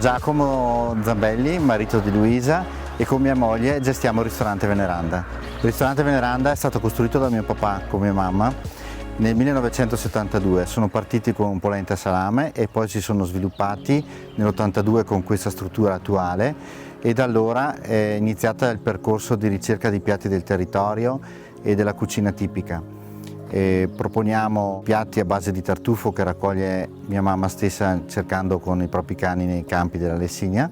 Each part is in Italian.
Giacomo Zambelli, marito di Luisa, e con mia moglie gestiamo il ristorante Veneranda. Il ristorante Veneranda è stato costruito da mio papà con mia mamma nel 1972. Sono partiti con polenta e salame e poi si sono sviluppati nell'82 con questa struttura attuale, e da allora è iniziato il percorso di ricerca di piatti del territorio e della cucina tipica. Proponiamo piatti a base di tartufo che raccoglie mia mamma stessa cercando con i propri cani nei campi della Lessinia,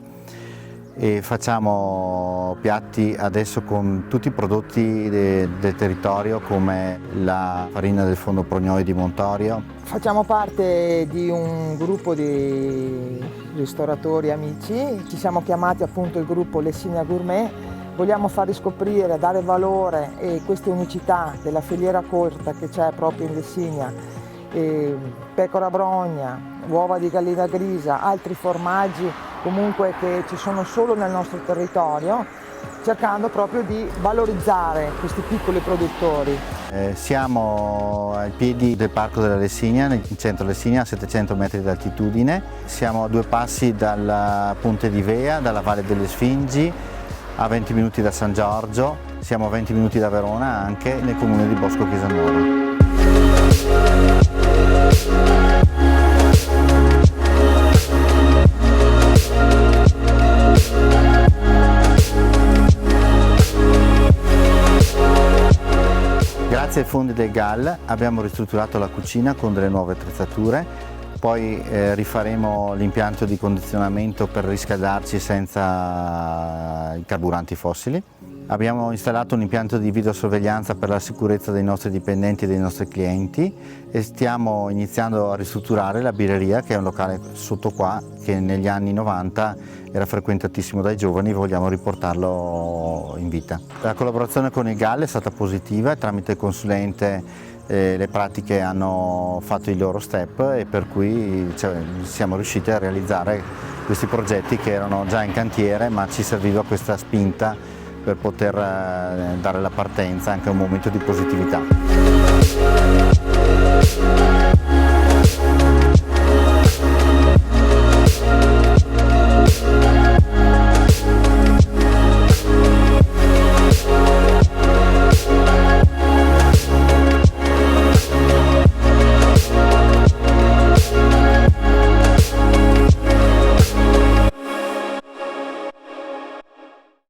e facciamo piatti adesso con tutti i prodotti del territorio, come la farina del fondo Prognoi di Montorio. Facciamo parte di un gruppo di ristoratori amici, ci siamo chiamati appunto il gruppo Lessinia Gourmet. Vogliamo far riscoprire, dare valore e questa unicità della filiera corta che c'è proprio in Lessinia, pecora brogna, uova di gallina grisa, altri formaggi comunque che ci sono solo nel nostro territorio, cercando proprio di valorizzare questi piccoli produttori. Siamo ai piedi del Parco della Lessinia, nel centro Lessinia, a 700 metri d'altitudine. Siamo a 2 passi dal Ponte di Vea, dalla Valle delle Sfingi, a 20 minuti da San Giorgio, siamo a 20 minuti da Verona, anche nel comune di Bosco Chiesa. Grazie ai fondi del GAL abbiamo ristrutturato la cucina con delle nuove attrezzature. Poi rifaremo l'impianto di condizionamento per riscaldarci senza i carburanti fossili. Abbiamo installato un impianto di videosorveglianza per la sicurezza dei nostri dipendenti e dei nostri clienti, e stiamo iniziando a ristrutturare la birreria, che è un locale sotto qua che negli anni 90 era frequentatissimo dai giovani. Vogliamo riportarlo in vita. La collaborazione con il GAL è stata positiva, tramite il consulente le pratiche hanno fatto i loro step, e per cui siamo riusciti a realizzare questi progetti che erano già in cantiere, ma ci serviva questa spinta per poter dare la partenza, anche un momento di positività.